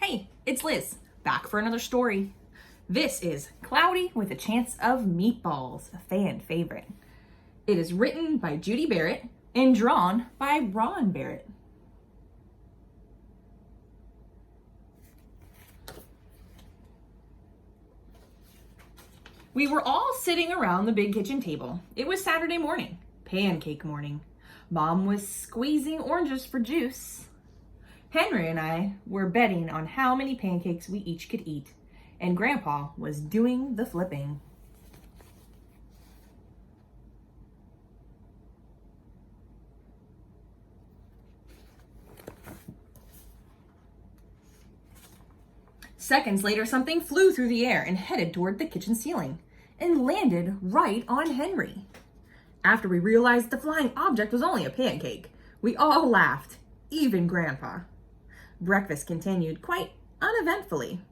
Hey, it's Liz, back for another story. This is Cloudy with a Chance of Meatballs, a fan favorite. It is written by Judi Barrett and drawn by Barrett. We were all sitting around the big kitchen table. It was Saturday morning, pancake morning. Mom was squeezing oranges for juice. Henry and I were betting on how many pancakes we each could eat, and Grandpa was doing the flipping. Seconds later, something flew through the air and headed toward the kitchen ceiling and landed right on Henry. After we realized the flying object was only a pancake, we all laughed, even Grandpa. Breakfast continued quite uneventfully.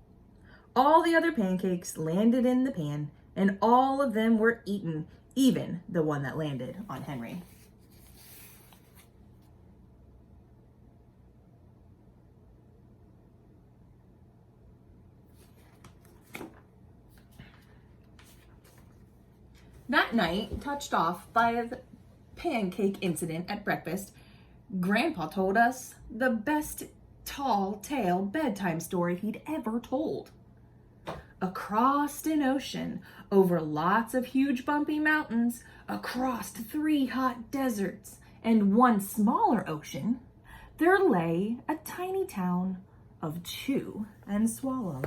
All the other pancakes landed in the pan, and all of them were eaten, even the one that landed on Henry. That night, touched off by the pancake incident at breakfast, Grandpa told us the best tall tale bedtime story he'd ever told. Across an ocean, over lots of huge bumpy mountains, across 3 hot deserts and 1 smaller ocean, there lay a tiny town of Chew and Swallow.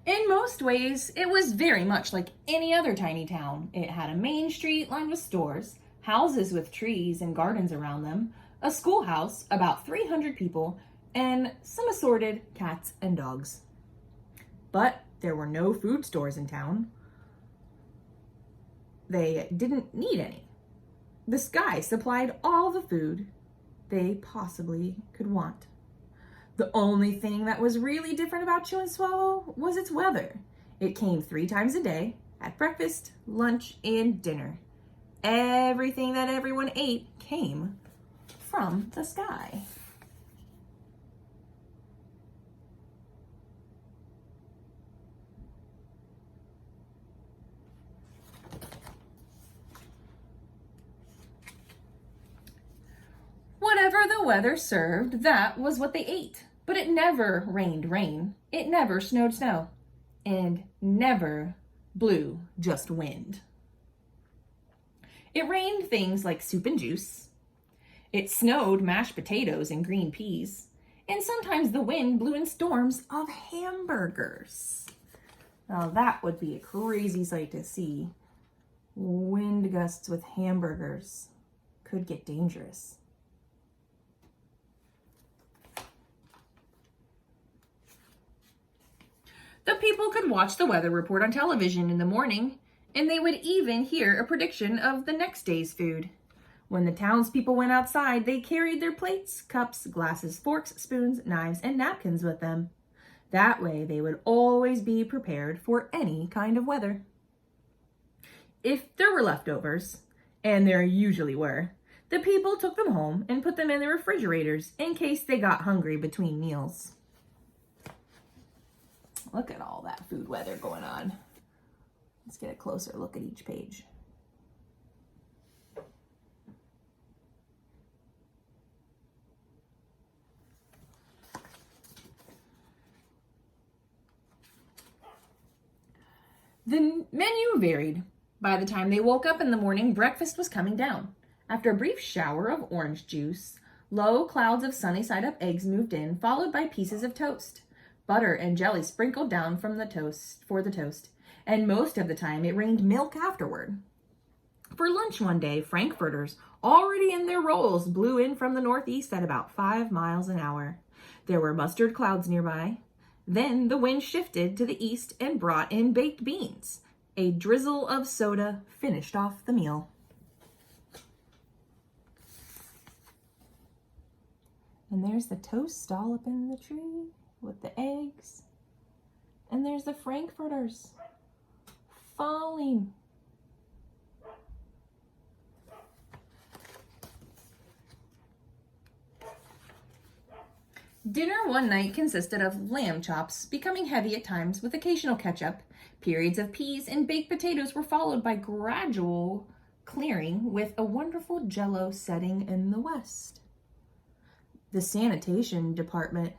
In most ways, it was very much like any other tiny town. It had a main street lined with stores, houses with trees and gardens around them, a schoolhouse, about 300 people, and some assorted cats and dogs. But there were no food stores in town. They didn't need any. The sky supplied all the food they possibly could want. The only thing that was really different about Chew and Swallow was its weather. It came 3 times a day, at breakfast, lunch, and dinner. Everything that everyone ate came from the sky. Whatever the weather served, that was what they ate. But it never rained rain, it never snowed snow, and never blew just wind. It rained things like soup and juice. It snowed mashed potatoes and green peas. And sometimes the wind blew in storms of hamburgers. Now that would be a crazy sight to see. Wind gusts with hamburgers could get dangerous. The people could watch the weather report on television in the morning, and they would even hear a prediction of the next day's food. When the townspeople went outside, they carried their plates, cups, glasses, forks, spoons, knives, and napkins with them. That way, they would always be prepared for any kind of weather. If there were leftovers, and there usually were, the people took them home and put them in the refrigerators in case they got hungry between meals. Look at all that food weather going on. Let's get a closer look at each page. The menu varied. By the time they woke up in the morning, breakfast was coming down. After a brief shower of orange juice, low clouds of sunny-side-up eggs moved in, followed by pieces of toast. Butter and jelly sprinkled down from the toast, and most of the time it rained milk afterward. For lunch one day, frankfurters, already in their rolls, blew in from the northeast at about 5 miles an hour. There were mustard clouds nearby. Then the wind shifted to the east and brought in baked beans. A drizzle of soda finished off the meal. And there's the toast all up in the tree with the eggs. And there's the frankfurters falling. Dinner one night consisted of lamb chops, becoming heavy at times with occasional ketchup. Periods of peas and baked potatoes were followed by gradual clearing with a wonderful jello setting in the west. The sanitation department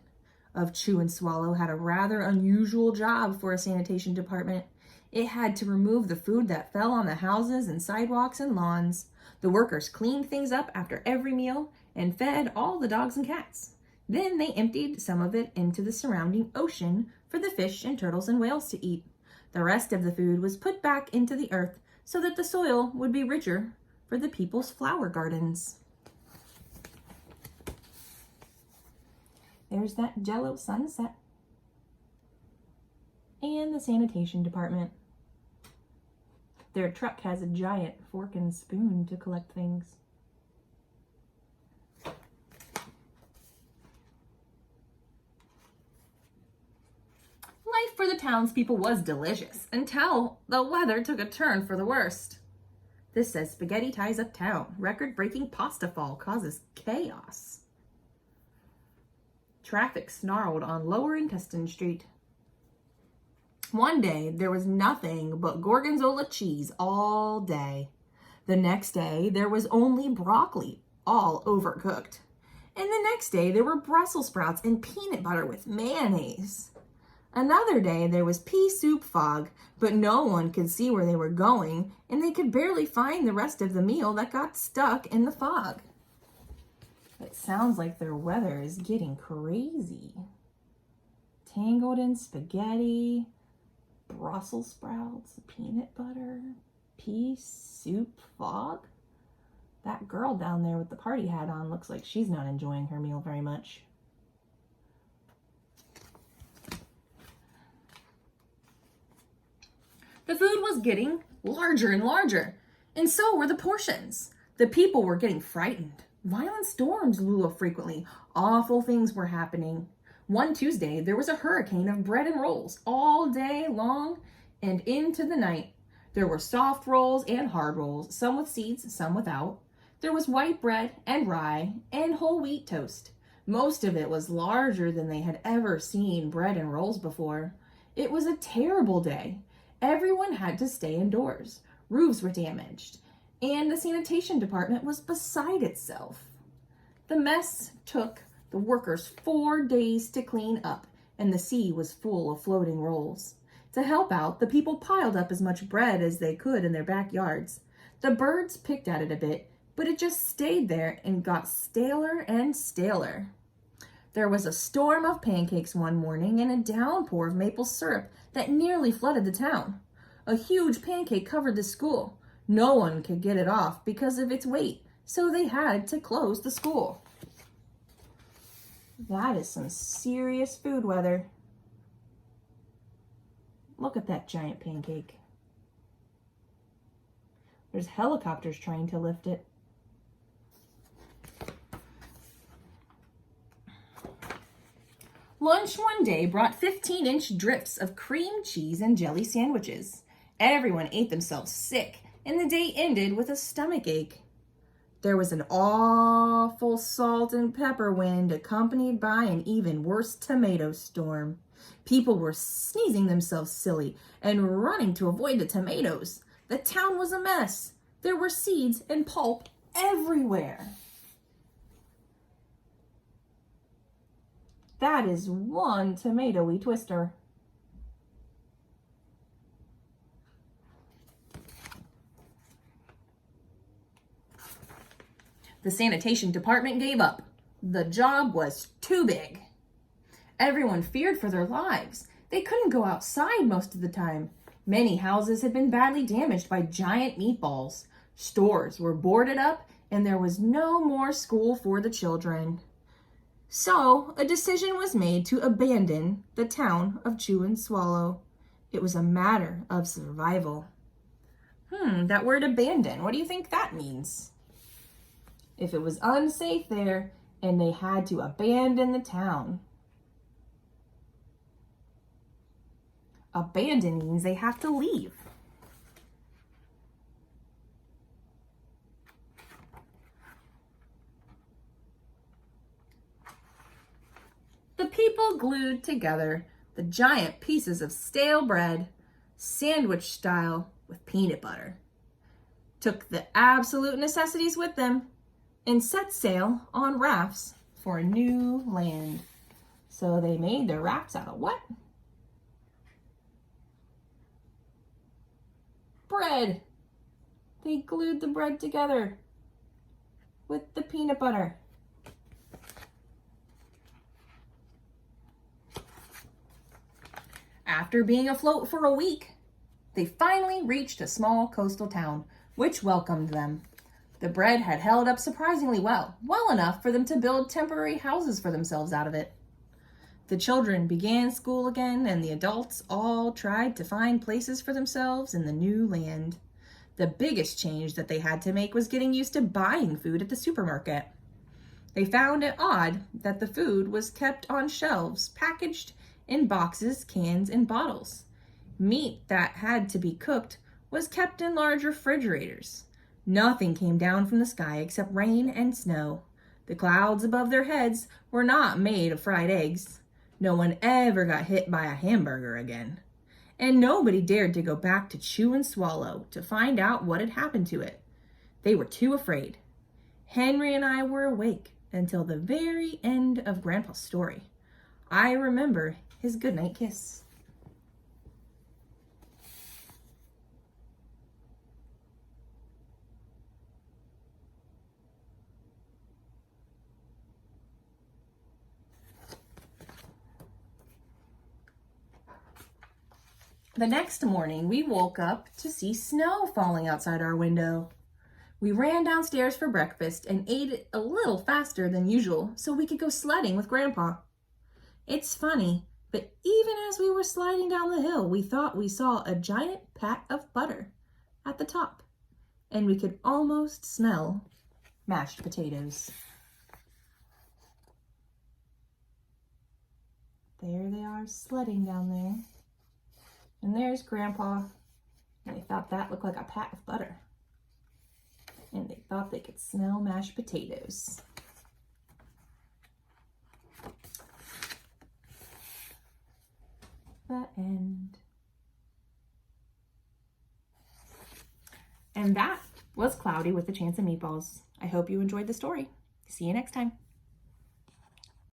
of Chew and Swallow had a rather unusual job for a sanitation department. It had to remove the food that fell on the houses and sidewalks and lawns. The workers cleaned things up after every meal and fed all the dogs and cats. Then they emptied some of it into the surrounding ocean for the fish and turtles and whales to eat. The rest of the food was put back into the earth so that the soil would be richer for the people's flower gardens. There's that jello sunset. And the sanitation department. Their truck has a giant fork and spoon to collect things. Life for the townspeople was delicious until the weather took a turn for the worst. This says spaghetti ties up town. Record-breaking pasta fall causes chaos. Traffic snarled on Lower Intestine Street. One day, there was nothing but gorgonzola cheese all day. The next day, there was only broccoli, all overcooked. And the next day, there were Brussels sprouts and peanut butter with mayonnaise. Another day, there was pea soup fog, but no one could see where they were going, and they could barely find the rest of the meal that got stuck in the fog. It sounds like their weather is getting crazy. Tangled in spaghetti, Brussels sprouts, peanut butter, pea soup fog. That girl down there with the party hat on looks like she's not enjoying her meal very much. The food was getting larger and larger, and so were the portions. The people were getting frightened. Violent storms blew up frequently. Awful things were happening. One Tuesday, there was a hurricane of bread and rolls all day long and into the night. There were soft rolls and hard rolls, some with seeds, some without. There was white bread and rye and whole wheat toast. Most of it was larger than they had ever seen bread and rolls before. It was a terrible day. Everyone had to stay indoors. Roofs were damaged, and the sanitation department was beside itself. The mess took the workers 4 days to clean up, and the sea was full of floating rolls. To help out, the people piled up as much bread as they could in their backyards. The birds picked at it a bit, but it just stayed there and got staler and staler. There was a storm of pancakes one morning and a downpour of maple syrup that nearly flooded the town. A huge pancake covered the school. No one could get it off because of its weight, so they had to close the school. That is some serious food weather. Look at that giant pancake. There's helicopters trying to lift it. Lunch one day brought 15-inch drifts of cream cheese and jelly sandwiches. Everyone ate themselves sick, and the day ended with a stomach ache. There was an awful salt and pepper wind accompanied by an even worse tomato storm. People were sneezing themselves silly and running to avoid the tomatoes. The town was a mess. There were seeds and pulp everywhere. That is one tomatoey twister. The sanitation department gave up. The job was too big. Everyone feared for their lives. They couldn't go outside most of the time. Many houses had been badly damaged by giant meatballs. Stores were boarded up, and there was no more school for the children. So, a decision was made to abandon the town of Chew and Swallow. It was a matter of survival. That word abandon, what do you think that means? If it was unsafe there, and they had to abandon the town. Abandon means they have to leave. The people glued together the giant pieces of stale bread, sandwich style with peanut butter, took the absolute necessities with them, and set sail on rafts for a new land. So they made their rafts out of what? Bread. They glued the bread together with the peanut butter. After being afloat for a week, they finally reached a small coastal town, which welcomed them. The bread had held up surprisingly well enough for them to build temporary houses for themselves out of it. The children began school again, and the adults all tried to find places for themselves in the new land. The biggest change that they had to make was getting used to buying food at the supermarket. They found it odd that the food was kept on shelves, packaged in boxes, cans, and bottles. Meat that had to be cooked was kept in large refrigerators. Nothing came down from the sky except rain and snow. The clouds above their heads were not made of fried eggs. No one ever got hit by a hamburger again. And nobody dared to go back to Chew and Swallow to find out what had happened to it. They were too afraid. Henry and I were awake until the very end of Grandpa's story. I remember his goodnight kiss. The next morning, we woke up to see snow falling outside our window. We ran downstairs for breakfast and ate it a little faster than usual so we could go sledding with Grandpa. It's funny, but even as we were sliding down the hill, we thought we saw a giant pat of butter at the top, and we could almost smell mashed potatoes. There they are sledding down there. And there's Grandpa, and they thought that looked like a pat of butter. And they thought they could smell mashed potatoes. The end. And that was Cloudy with A Chance of Meatballs. I hope you enjoyed the story. See you next time.